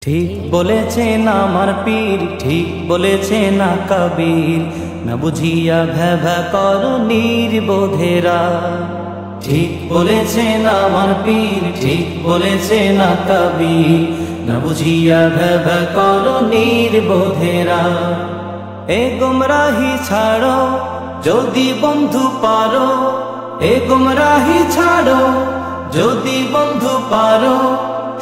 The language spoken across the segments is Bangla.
ঠিক বলেছেন আমার পীর, ঠিক বলেছেন না কবীর, না বুঝিয়া ভ্যাভা করো নির্বোধেরা। ঠিক বলেছেন আমার পীর, ঠিক বলেছেন না কবীর, না বুঝিয়া ভ্যাভা করো নির্বোধেরা। এ গুমরাহি ছাড়ো যদি বন্ধু পারো, এ গুমরাহি ছাড়ো যদি বন্ধু পারো,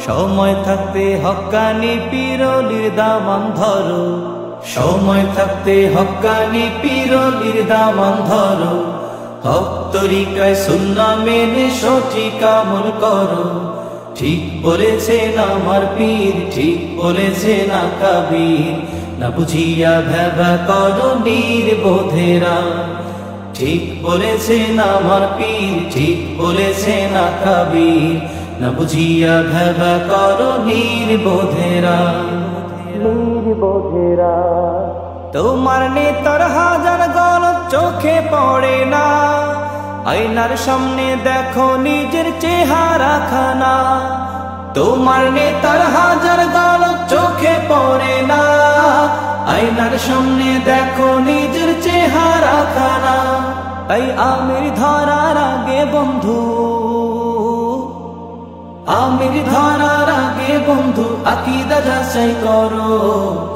সময় থাকতে হক্কানি পীরলির দামান ধরো, সময় থাকতে হক্কানি পীরলির দামান ধরো। হক তরিকায় সুন্নাহ মেনে সঠিক আমল করো। ঠিক বলেছেন আমার পীর, ঠিক বলেছেন না কবীর, না বুঝিয়া ভ্যাভা করো নির্বোধেরা। ঠিক বলেছেন আমার পীর, ঠিক বলেছেন না কবীর, না বুঝিয়া ভ্যাভা করো নির্বোধেরা। নির্বোধেরা তোমার নেতার হাজার গলত চোখে পড়ে না, আয়নার সামনে দেখো নিজের চেহারা খানা। তোমার নেতার হাজার গলত চোখে পড়ে না, আয়নার সামনে দেখো নিজের চেহারা খানা। তাই আমির ধরার আগে বন্ধু, আমির ধরার আগে বন্ধু আকীদা যাচাই করো।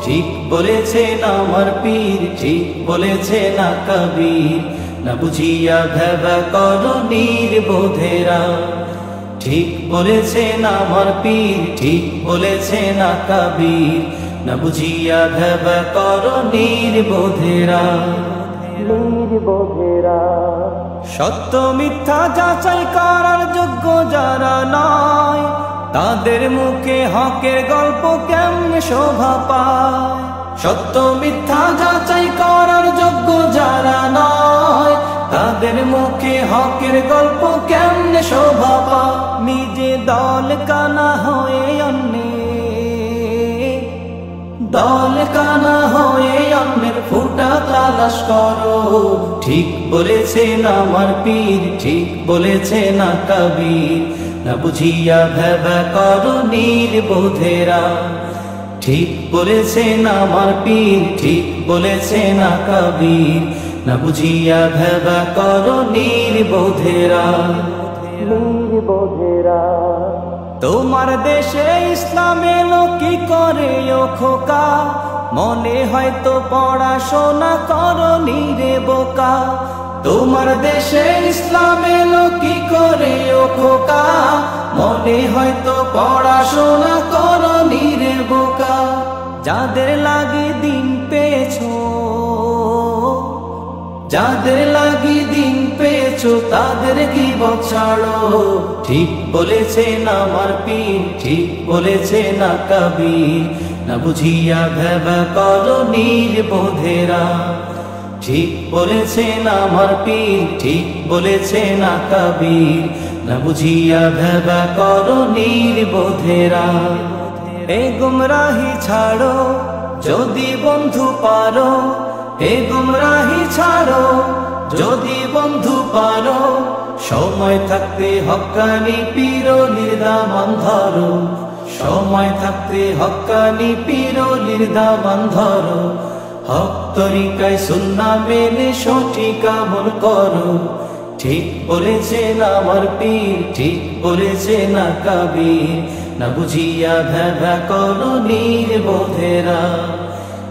ঠিক বলেছেন আমার পীর, ঠিক বলেছেন না কবীর, না বুঝিয়া ভ্যাভা করো নির্বোধেরা। ঠিক বলেছেন আমার পীর, ঠিক বলেছেন না কবীর, না বুঝিয়া ভ্যাভা করো নির্বোধেরা। নির্বোধেরা সত্য মিথ্যা যাচাই করার যোগ্য যারা নয়, তাদের মুখে হকের গল্প কেমনে শোভা পায়। সত্য মিথ্যা যাচাই করার যোগ্য যারা নয়, তাদের মুখে হকের গল্প কেমনে শোভা পায়। নিজে দল কানা হয়ে অন্যের, দল কানা হয়ে অন্যের ফুটা তালাশ করো। ঠিক বলেছেন আমার পীর, ঠিক বলেছেন না কবীর, না বুঝিয়া ভ্যাভা করো নির্বোধেরা। ঠিক বলেছেন আমার পীর, ঠিক বলেছেন না কবীর, না বুঝিয়া ভ্যাভা করো নির্বোধেরা। নির্বোধেরা তোমার দেশে ইসলাম এলো কি করে ও খোকা, মনে হয়তো পড়াশোনা করো নিরে বোকা। তোমার দেশে ইসলাম এলো কি করে ও খোকা, মনে হয়তো পড়াশোনা করো নিরে বোকা। যাদের লাগে দিন পেয়েছো, যাদের লাগি দিন পেয়েছো তাদের গীবত ছাড়ো। ঠিক বলেছেন আমার পীর, ঠিক বলেছেন না কবীর, না বুঝিয়া ভ্যাভা করো নির্বোধেরা। ঠিক বলেছেন আমার পীর, ঠিক বলেছেন না কবীর, না বুঝিয়া ভ্যাভা করো নির্বোধেরা। এ গুমরাহি ছাড়ো যদি বন্ধু পারো, এ গুমরাহি ছাড়ো যদি বন্ধু পারো, সময় থাকতে হক্কানি পীরলির দামান ধরো, সময় থাকতে হক্কানি পীরলির দামান ধরো। হক তরিকায় সুন্নাহ মেনে সঠিক আমল করো। ঠিক বলেছেন আমার পীর, ঠিক বলেছেন না কবীর, না বুঝিয়া ভ্যাভা করো নির্বোধেরা।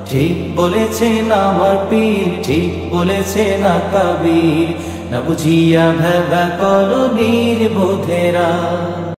ঠিক বলেছেন আমার পীর, ঠিক বলেছেন না কবীর, না বুঝিয়া ভ্যাভা করো নির্বোধেরা।